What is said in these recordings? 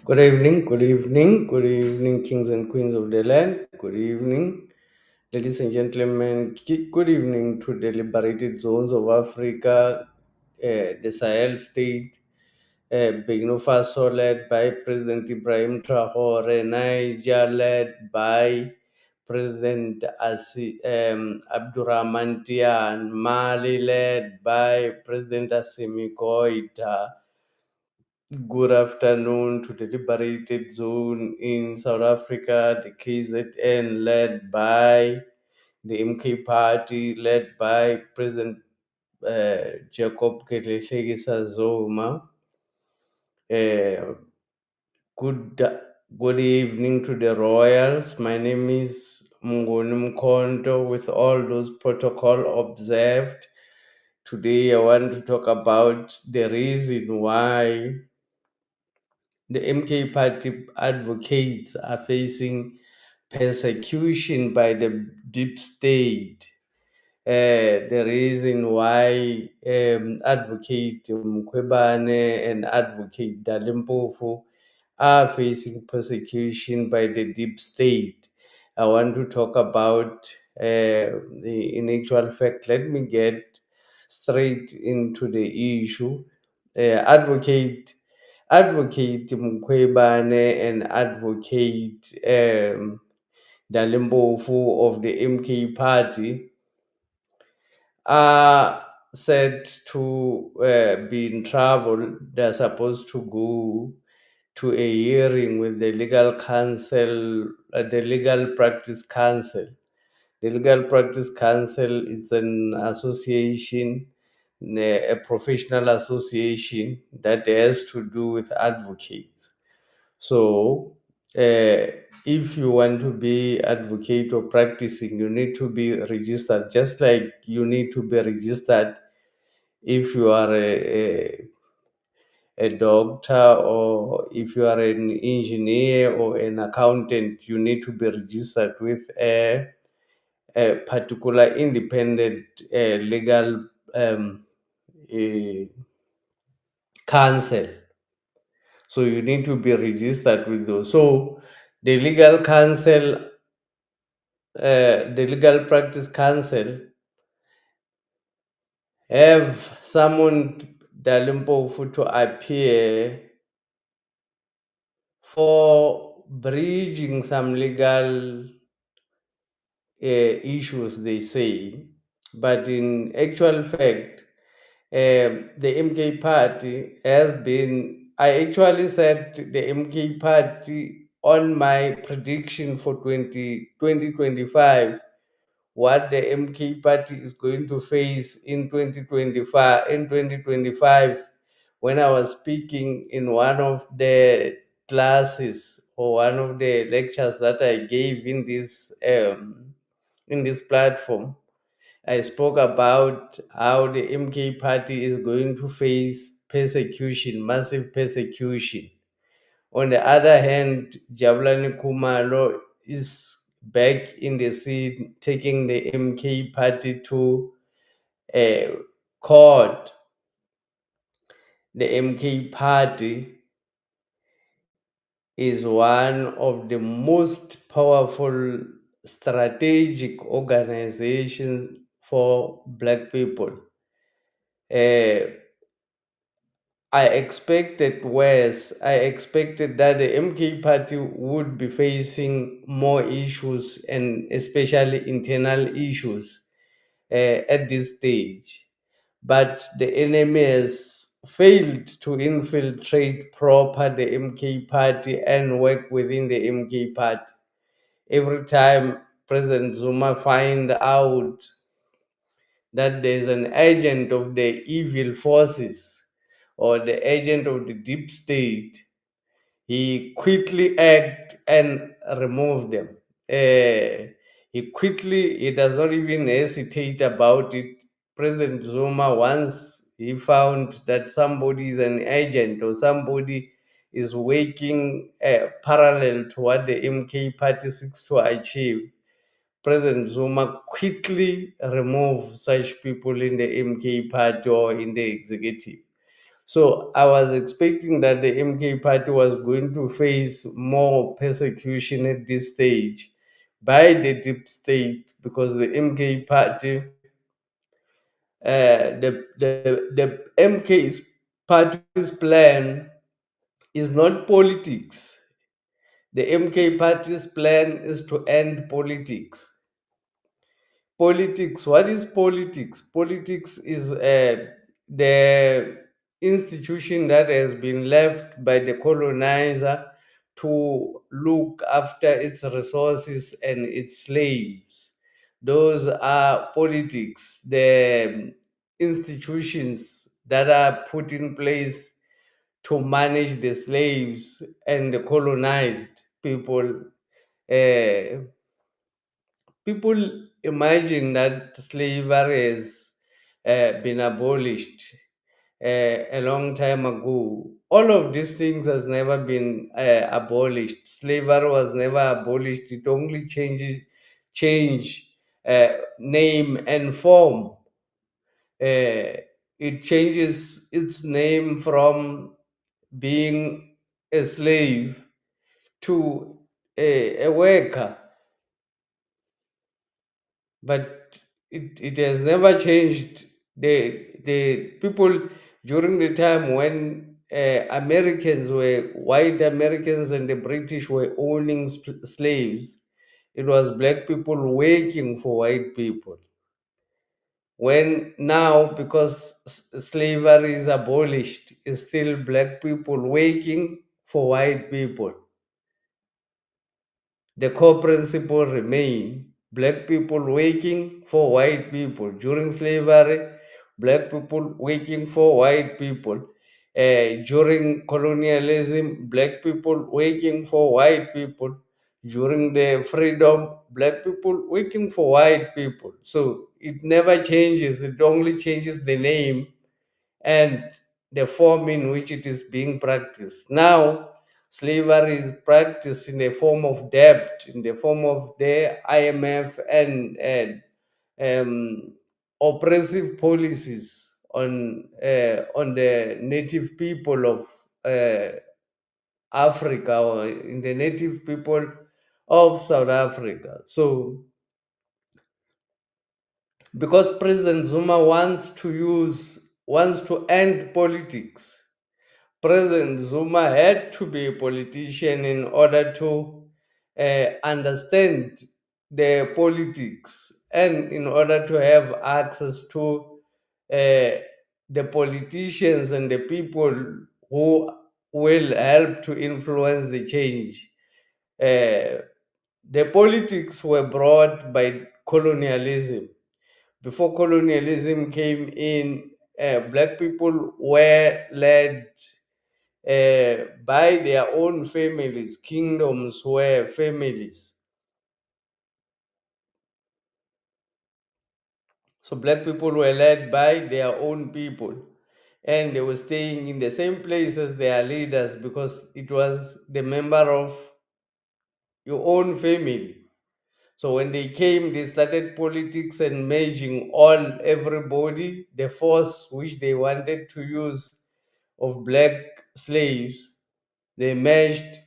Good evening, kings and queens of the land. Good evening, ladies and gentlemen. Good evening to the liberated zones of Africa, the Sahel state, Burkina Faso, led by President Ibrahim Traore, Niger, led by President Abdurrahman Tian, Mali, led by President Assimi Goïta. Good afternoon to the liberated zone in South Africa, the KZN, led by the MK party, led by President Jacob Gedleyihlekisa Zuma. Uh, good, good evening to the royals. My name is Mngoni Mkhonto with all those protocol observed. Today I want to talk about the reason why the MK party advocates are facing persecution by the deep state. The reason why advocate Mkhwebane and advocate Dali Mpofu are facing persecution by the deep state. I want to talk about in actual fact. Let me get straight into the issue. Advocate Mkhwebane and advocate Dali Mpofu of the MK party are said to be in trouble. They're supposed to go to a hearing with the legal council, the legal practice council. The legal practice council is an association, a professional association that has to do with advocates. So, if you want to be advocate or practicing, you need to be registered, just like you need to be registered if you are a doctor, or if you are an engineer or an accountant. You need to be registered with a particular independent legal uh, council. So you need to be registered with those. So the legal council, the legal practice council, have summoned Dalimpofu to appear for bridging some legal issues, they say. But in actual fact, the MK party has been. I actually said the MK party on my prediction for 2025, what the MK party is going to face in 2025. In 2025, when I was speaking in one of the classes or one of the lectures that I gave in this platform, I spoke about how the MK party is going to face persecution, massive persecution. On the other hand, Jabulani Kumalo is back in the scene, taking the MK party to a court. The MK party is one of the most powerful strategic organizations for Black people. Uh, I expected worse. I expected that the MK party would be facing more issues, and especially internal issues at this stage. But the enemy has failed to infiltrate proper the MK party and work within the MK party. Every time President Zuma find out that there's an agent of the evil forces or the agent of the deep state, he quickly act and remove them. He does not even hesitate about it. President Zuma, once he found that somebody is an agent or somebody is working parallel to what the MK party seeks to achieve, President Zuma quickly removed such people in the MK party or in the executive. So I was expecting that the MK party was going to face more persecution at this stage by the deep state, because the MK party, the MK's party's plan is not politics. The MK party's plan is to end politics. Politics. What is politics? Politics is the institution that has been left by the colonizer to look after its resources and its slaves. Those are politics, the institutions that are put in place to manage the slaves and the colonized people. Uh, People imagine that slavery has been abolished a long time ago. All of these things has never been abolished. Slavery was never abolished. It only change name and form. It changes its name from being a slave to a worker, but it has never changed. The people during the time when Americans were white Americans and the British were owning slaves, it was black people working for white people. When now, because slavery is abolished, it's still black people working for white people. The core principle remain: black people working for white people. During slavery, black people working for white people. During colonialism, black people working for white people. During the freedom, black people working for white people. So it never changes, it only changes the name and the form in which it is being practiced. Now, slavery is practiced in the form of debt, in the form of the IMF and oppressive policies on the native people of Africa, or in the native people of South Africa. So, because President Zuma wants to end politics, President Zuma had to be a politician in order to understand the politics and in order to have access to uh, the politicians and the people who will help to influence the change. Uh, the politics were brought by colonialism. Before colonialism came in, black people were led by their own families. Kingdoms were families. So black people were led by their own people. And they were staying in the same place as their leaders because it was the member of your own family. So when they came, they started politics and merging everybody, the force which they wanted to use of black slaves, they merged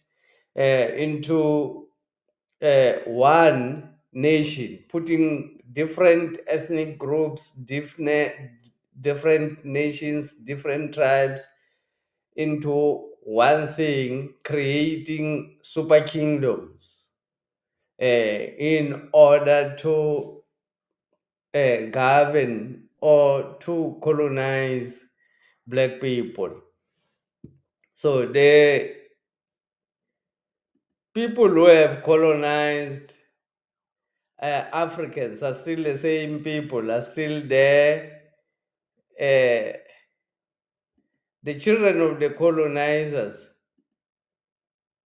into one nation, putting different ethnic groups, different nations, different tribes into one thing, creating super kingdoms in order to govern or to colonize black people. So the people who have colonized Africans are still the same people, are still there. Uh, the children of the colonizers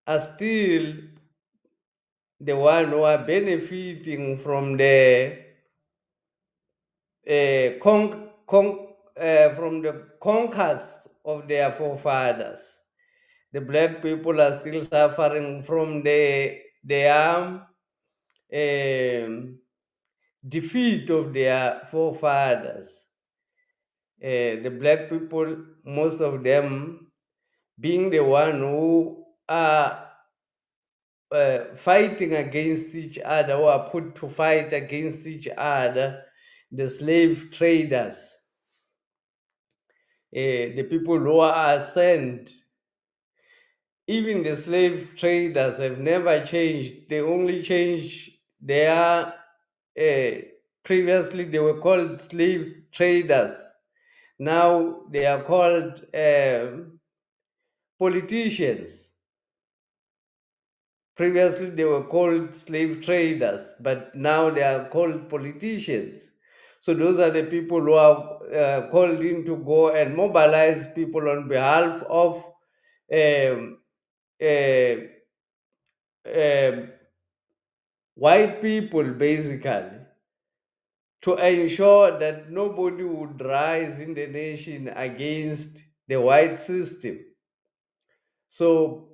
are still the one who are benefiting from the from the conquest of their forefathers. The black people are still suffering from the um, defeat of their forefathers. The black people, most of them being the one who are fighting against each other, who are put to fight against each other, the slave traders, the people who are sent. Even the slave traders have never changed. They only change. They are previously they were called slave traders. Now they are called politicians. Previously they were called slave traders, but now they are called politicians. So those are the people who are called in to go and mobilize people on behalf of um, uh, um, white people, basically, to ensure that nobody would rise in the nation against the white system. So,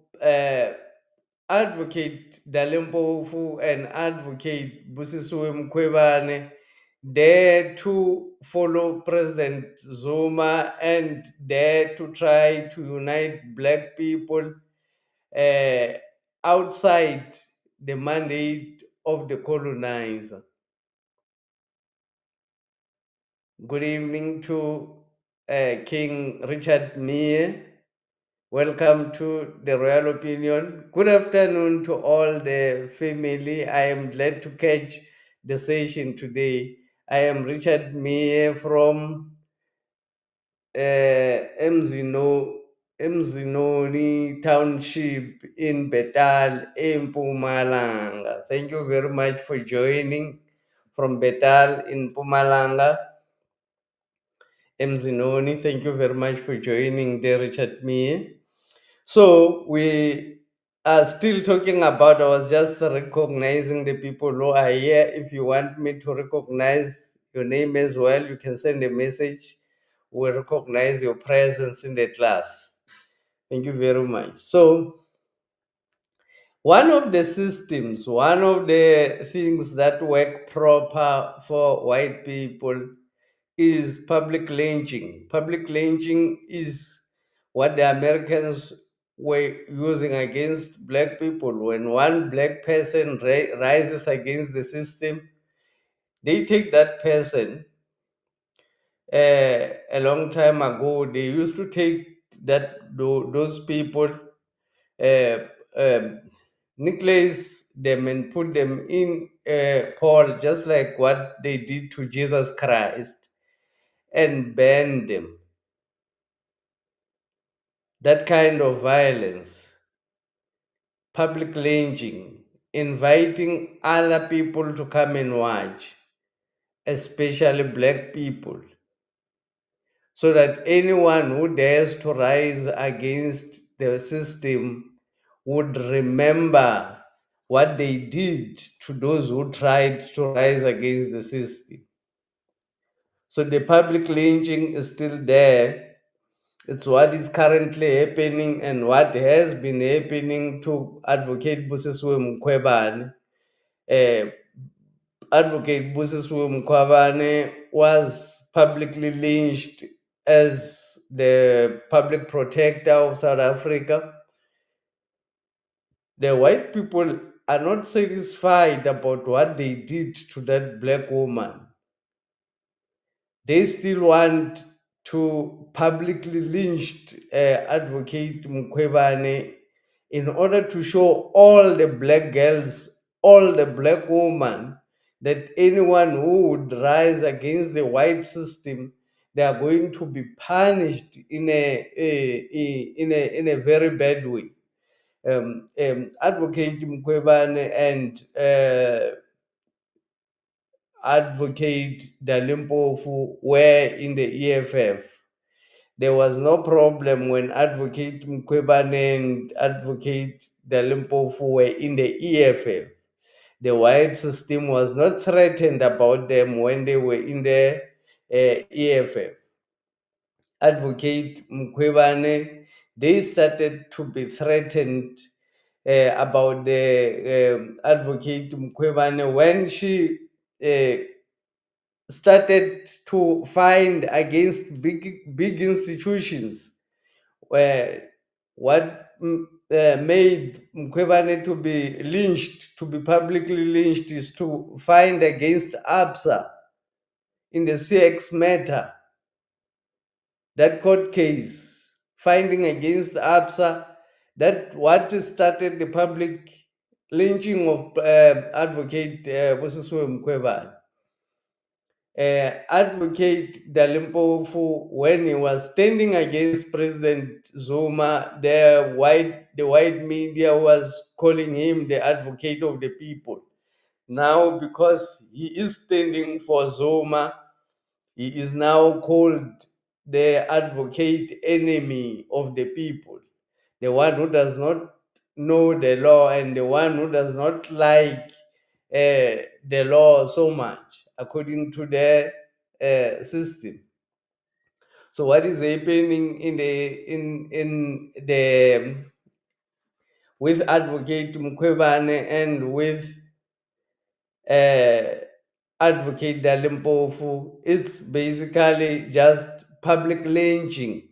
Advocate Dali Mpofu and Advocate Busisiwe Mkhwebane dare to follow President Zuma and dare to try to unite black people uh, outside the mandate of the colonizer. Good evening to King Richard Mie. Welcome to the Royal Opinion. Good afternoon to all the family. I am glad to catch the session today. I am Richard Mie from Mzinoni Township in Betal, in Pumalanga. Thank you very much for joining from Betal in Pumalanga. Mzinoni, thank you very much for joining the Richard Me. So we are still talking about, I was just recognizing the people who are here. If you want me to recognize your name as well, you can send a message. We'll recognize your presence in the class. Thank you very much. So one of the systems, one of the things that work proper for white people is public lynching. Public lynching is what the Americans were using against black people. When one black person rises against the system, they take that person. A long time ago, they used to take those people, uh, um, necklace them and put them in a pole, just like what they did to Jesus Christ, and burn them. That kind of violence, public lynching, inviting other people to come and watch, especially black people, so that anyone who dares to rise against the system would remember what they did to those who tried to rise against the system. So the public lynching is still there. It's what is currently happening and what has been happening to Advocate Busisiwe Mkhwebane. Uh, Advocate Busisiwe Mkhwebane was publicly lynched as the public protector of South Africa. The white people are not satisfied about what they did to that black woman. They still want to publicly lynch Advocate Mkhwebane in order to show all the black girls, all the black women, that anyone who would rise against the white system, they are going to be punished in a very bad way. Advocate Mkhwebane and Advocate Dali Mpofu were in the EFF. There was no problem when Advocate Mkhwebane and Advocate Dali Mpofu were in the EFF. The white system was not threatened about them when they were in the EFF. Advocate Mkhwebane, they started to be threatened about the Advocate Mkhwebane when she started to find against big institutions, where what made Mkhwebane to be lynched, to be publicly lynched, is to find against ABSA in the CX matter, that court case, finding against ABSA, that what started the public lynching of advocate Mkhwebane. Advocate Dali, when he was standing against President Zuma, the white media was calling him the advocate of the people. Now, because he is standing for Zuma, he is now called the advocate enemy of the people, the one who does not know the law and the one who does not like the law so much, according to their system. So, what is happening in the with Advocate Mkhwebane and with uh, Advocate Dali, it's basically just public lynching,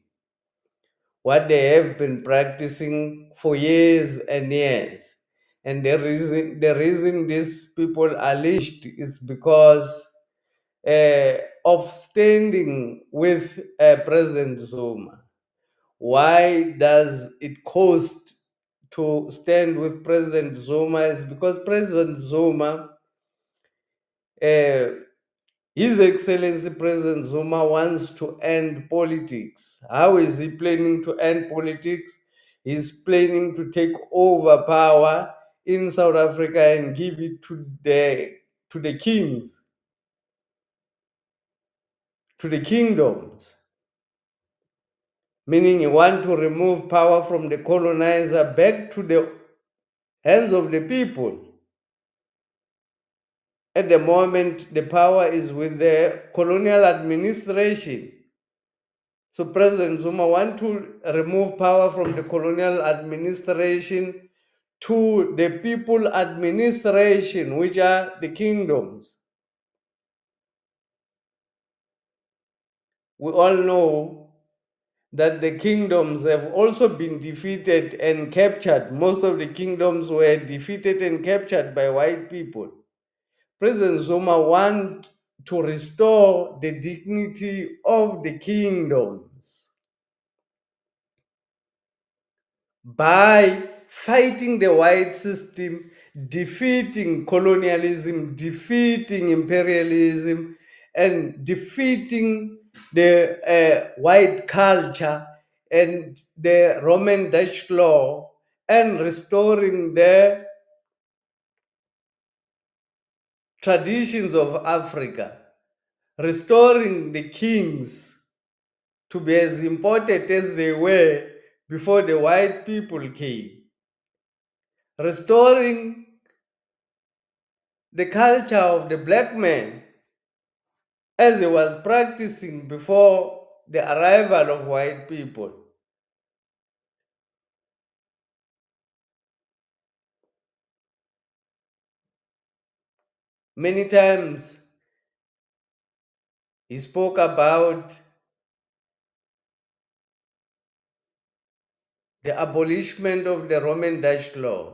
what they have been practicing for years and years. And the reason these people are lynched is because of standing with President Zuma. Why does it cost to stand with President Zuma? Is because President Zuma, uh, His Excellency President Zuma, wants to end politics. How is he planning to end politics? He's planning to take over power in South Africa and give it to the kings, to the kingdoms. Meaning he wants to remove power from the colonizer back to the hands of the people. At the moment, the power is with the colonial administration. So President Zuma wants to remove power from the colonial administration to the people administration, which are the kingdoms. We all know that the kingdoms have also been defeated and captured. Most of the kingdoms were defeated and captured by white people. President Zuma wants to restore the dignity of the kingdoms by fighting the white system, defeating colonialism, defeating imperialism, and defeating the white culture and the Roman Dutch law, and restoring the traditions of Africa, restoring the kings to be as important as they were before the white people came, restoring the culture of the black man as he was practicing before the arrival of white people. Many times he spoke about the abolishment of the Roman Dutch law.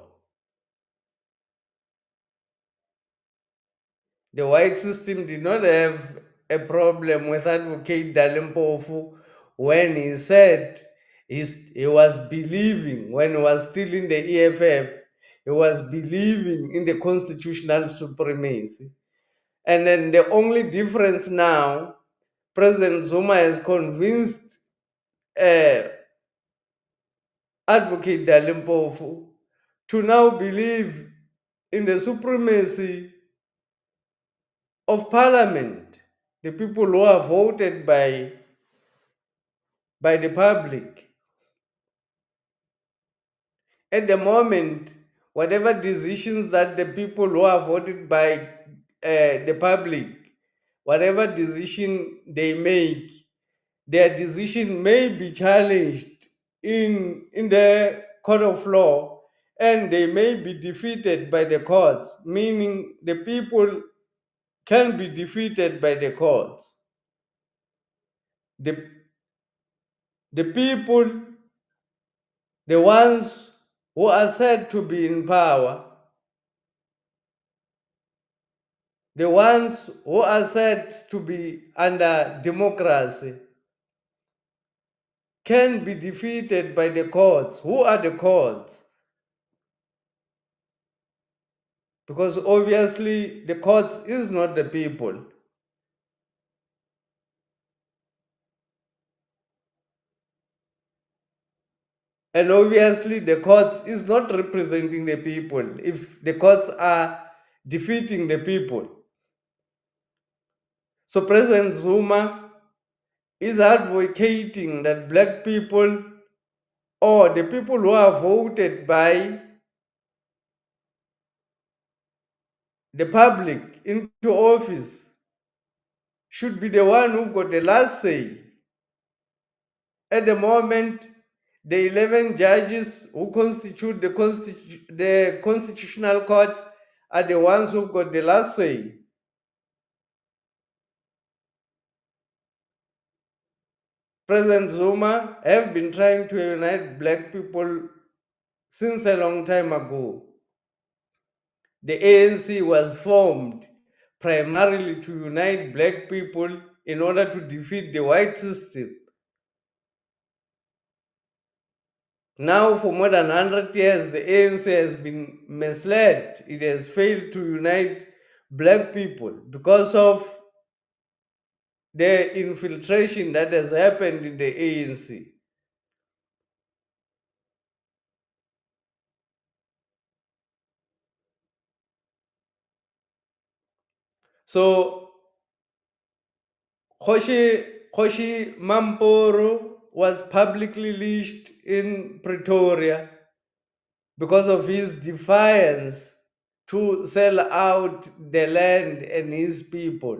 The white system did not have a problem with Advocate Dali when he said he was believing, when he was still in the EFF, he was believing in the constitutional supremacy. And then the only difference now, President Zuma has convinced uh, Advocate Dali to now believe in the supremacy of parliament, the people who are voted by the public. At the moment, whatever decisions that the people who are voted by the public, whatever decision they make, their decision may be challenged in the court of law, and they may be defeated by the courts, meaning the people can be defeated by the courts. The, the people, the ones who are said to be in power, the ones who are said to be under democracy, can be defeated by the courts. Who are the courts? Because obviously the courts is not the people. And obviously the courts is not representing the people if the courts are defeating the people. So President Zuma is advocating that black people or the people who are voted by the public into office should be the one who've got the last say. At the moment, the 11 judges who constitute the constitutional court are the ones who've got the last say. President Zuma have been trying to unite black people since a long time ago. The ANC was formed primarily to unite black people in order to defeat the white system. Now, for more than 100 years, the ANC has been misled. It has failed to unite black people because of the infiltration that has happened in the ANC. So, Khoshi Mamporo was publicly lynched in Pretoria because of his defiance to sell out the land and his people.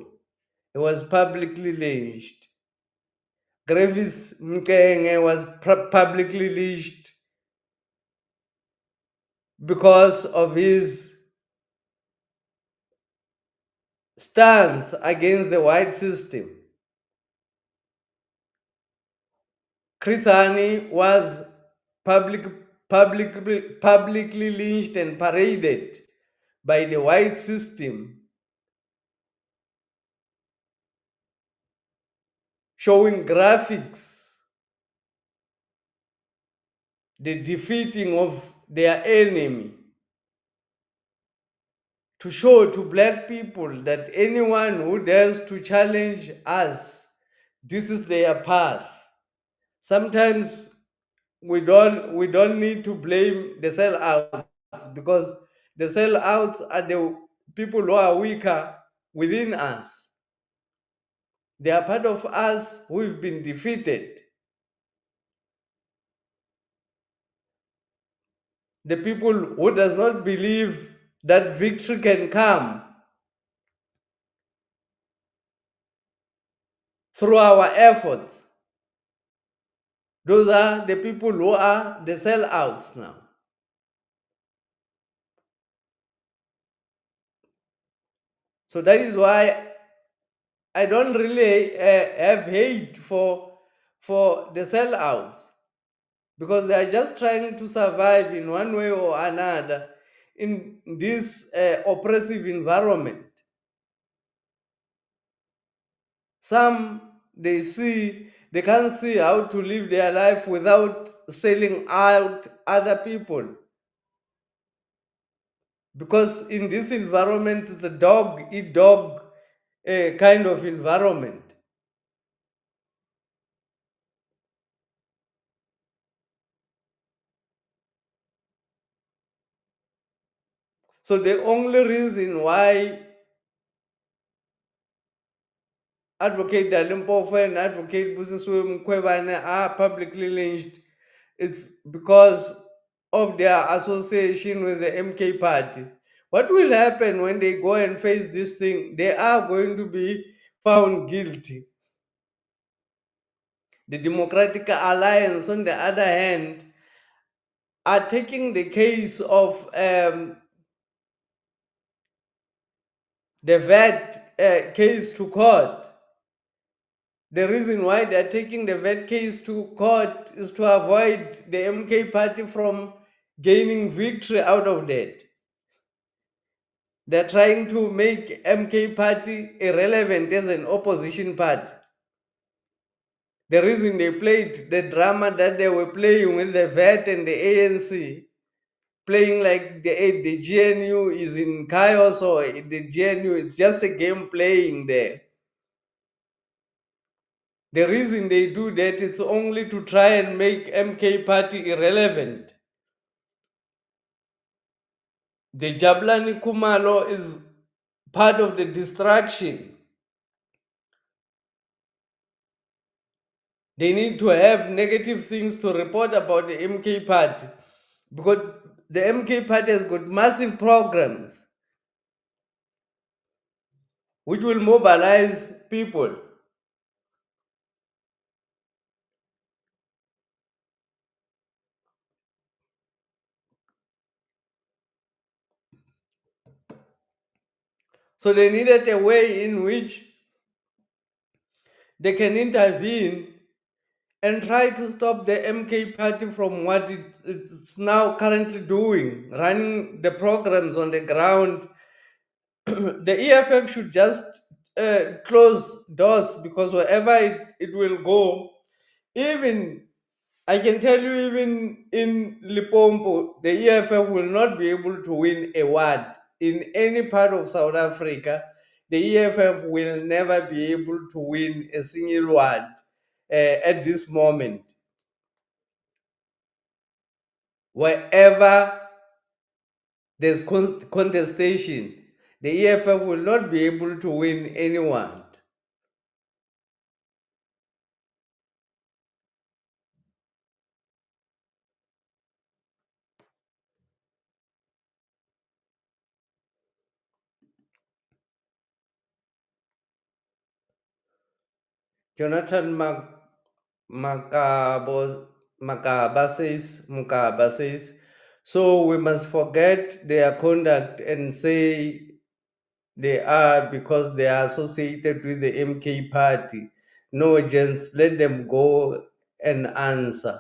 He was publicly lynched. Gravis Mkenge was publicly lynched because of his stance against the white system. Chris Hani was publicly lynched and paraded by the white system, showing graphics, the defeating of their enemy, to show to black people that anyone who dares to challenge us, this is their path. Sometimes we don't need to blame the sellouts, because the sellouts are the people who are weaker within us. They are part of us who've been defeated. The people who does not believe that victory can come through our efforts. Those are the people who are the sellouts now. So that is why I don't really have hate for the sellouts, because they are just trying to survive in one way or another in this oppressive environment. Some they can't see how to live their life without selling out other people, because in this environment it's a dog eat dog kind of environment. So the only reason why Advocate Dali Mpofu and Advocate Mkhwebane are publicly lynched, it's because of their association with the MK party. What will happen when they go and face this thing? They are going to be found guilty. The Democratic Alliance, on the other hand, are taking the case of the VAT case to court. The reason why they're taking the VAT case to court is to avoid the MK party from gaining victory out of that. They're trying to make MK party irrelevant as an opposition party. The reason they played the drama that they were playing with the VAT and the ANC, playing like the GNU is in chaos, or the GNU, it's just a game playing there. The reason they do that is only to try and make MK party irrelevant. The Jablani Kumalo is part of the distraction. They need to have negative things to report about the MK party, because the MK party has got massive programs which will mobilize people. So they needed a way in which they can intervene and try to stop the MK party from what it's now currently doing, running the programs on the ground. The EFF should just close doors, because wherever it will go, even I can tell you, even in Lipompo, the EFF will not be able to win a ward in any part of South Africa. The EFF will never be able to win a single ward at this moment. Wherever there's contestation, the EFF will not be able to win any ward. Jonathan Mukaba says, so we must forget their conduct and say they are because they are associated with the MK party. No, gents, let them go and answer.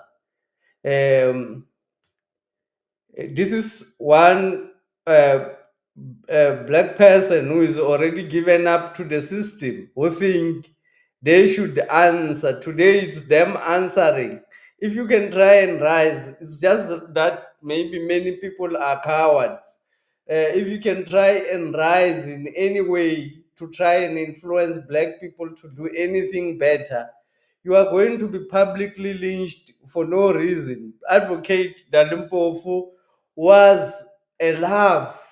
This is one uh, black person who is already given up to the system, who think they should answer. Today it's them answering. If you can try and rise, it's just that maybe many people are cowards. If you can try and rise in any way to try and influence black people to do anything better, you are going to be publicly lynched for no reason. Advocate Dali Mpofu was a laugh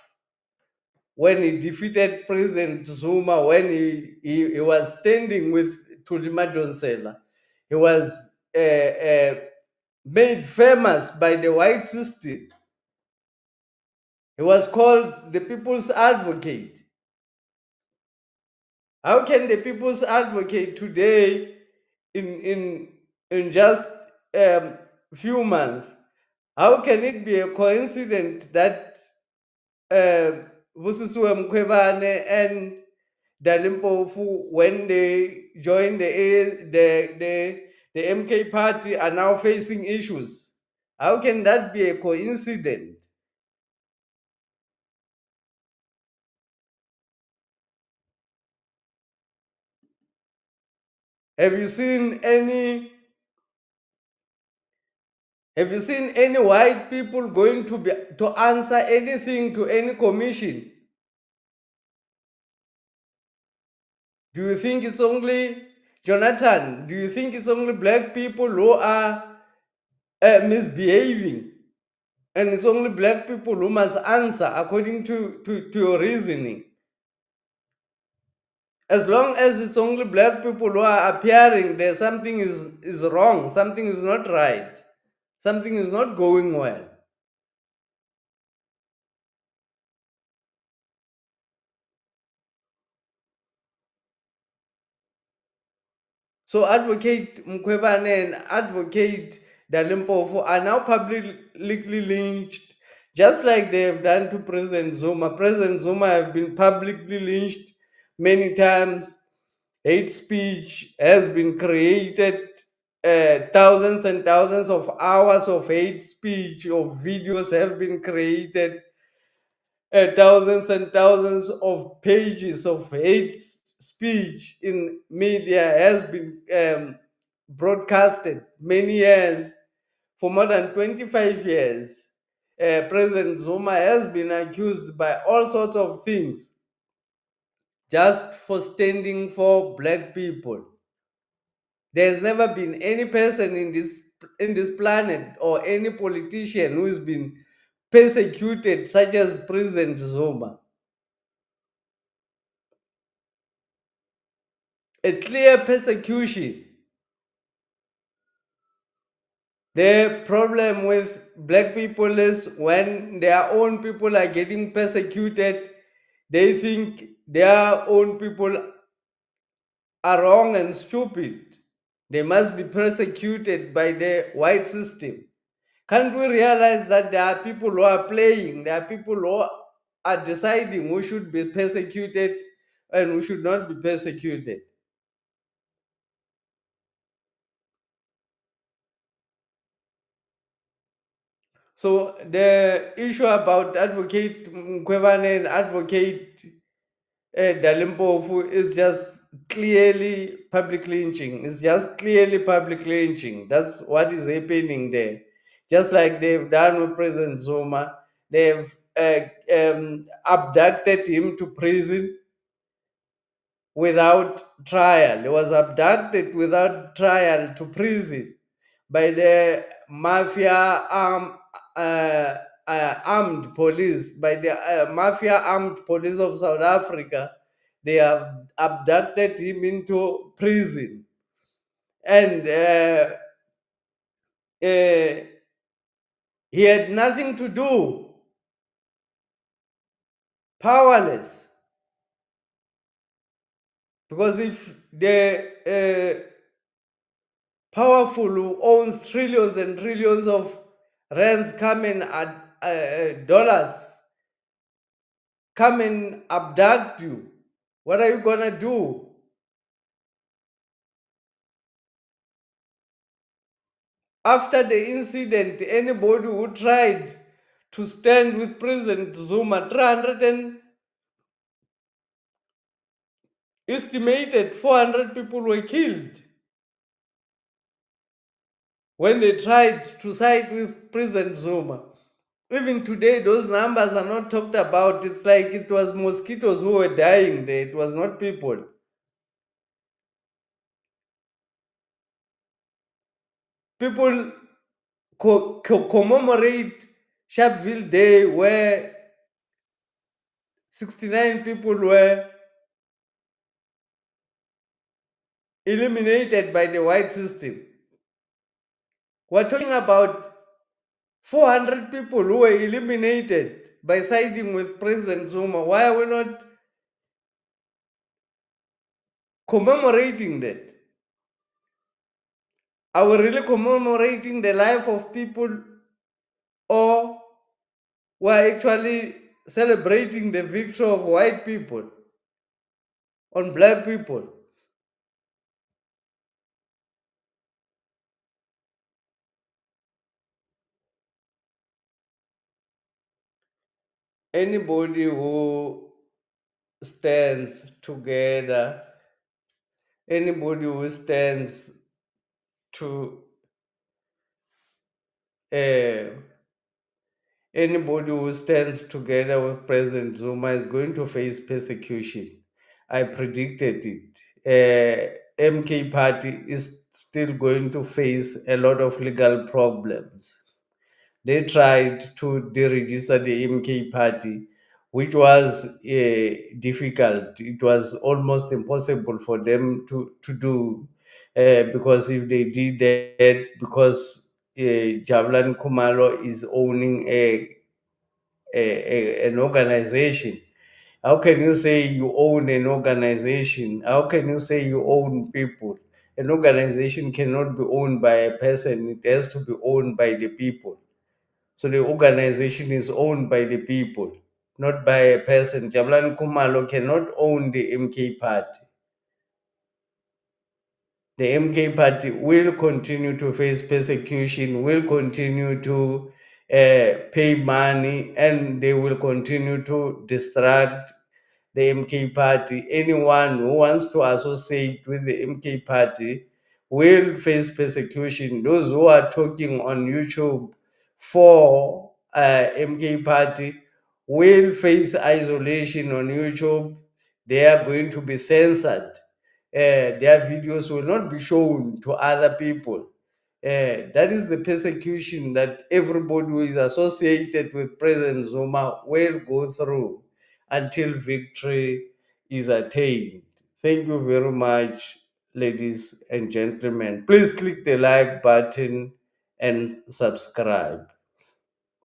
when he defeated President Zuma, when he was standing with Tulima Donsela. He was made famous by the white system. He was called the people's advocate. How can the people's advocate today, in just few months, how can it be a coincidence that Busisiwe Mkhwebane and Dali Mpofu, when they joined the MK party, are now facing issues? How can that be a coincidence? Have you seen any Have you seen any white people going to answer anything to any commission? Do you think it's only Jonathan? Do you think it's only black people who are misbehaving? And it's only black people who must answer according to your reasoning? As long as it's only black people who are appearing there, something is wrong, something is not right, something is not going well. So advocate Mkhwebane and advocate Dali Mpofu are now publicly lynched. just like they have done to President Zuma. President Zuma have been publicly lynched many times. Hate speech has been created. Thousands and thousands of hours of hate speech of videos have been created. Thousands and thousands of pages of hate speech in media has been broadcasted many years. For more than 25 years, President Zuma has been accused by all sorts of things just for standing for black people. There's never been any person in this planet or any politician who's been persecuted such as President Zuma. A clear persecution. The problem with black people is when their own people are getting persecuted, they think their own people are wrong and stupid. They must be persecuted by the white system. Can't we realize that there are people who are playing, there are people who are deciding who should be persecuted and who should not be persecuted? So the issue about advocate Mkhwebane and advocate Dali is just clearly public lynching. It's just clearly public lynching. That's what is happening there. Just like they've done with President Zuma, they've abducted him to prison without trial. He was abducted without trial to prison by the uh, armed police, by the mafia armed police of South Africa. They have abducted him into prison, and uh, he had nothing to do, powerless. Because if the powerful who owns trillions and trillions of rands come and dollars come and abduct you, what are you gonna do? After the incident, anybody who tried to stand with President Zuma, 300 and estimated 400 people were killed when they tried to side with President Zuma. Even today, those numbers are not talked about. It's like it was mosquitoes who were dying there, it was not people. People commemorate Sharpeville Day where 69 people were eliminated by the white system. We're talking about 400 people who were eliminated by siding with President Zuma. Why are we not commemorating that? Are we really commemorating the life of people, or we're actually celebrating the victory of white people on black people? Anybody who stands together, anybody who stands to uh, anybody who stands together with President Zuma is going to face persecution. I predicted it. MK party is still going to face a lot of legal problems. They tried to deregister the MK party, which was difficult. It was almost impossible for them to do, because if they did that, because Javlan Kumalo is owning an organization. How can you say you own an organization? How can you say you own people? An organization cannot be owned by a person, it has to be owned by the people. So the organization is owned by the people, not by a person. Jabulani Kumalo cannot own the MK party. The MK party will continue to face persecution, will continue to pay money, and they will continue to distract the MK party. Anyone who wants to associate with the MK party will face persecution. Those who are talking on YouTube for MK party will face isolation on YouTube. They are going to be censored. Their videos will not be shown to other people. That is the persecution that everybody who is associated with President Zuma will go through until victory is attained. Thank you very much, ladies and gentlemen. Please click the like button and subscribe.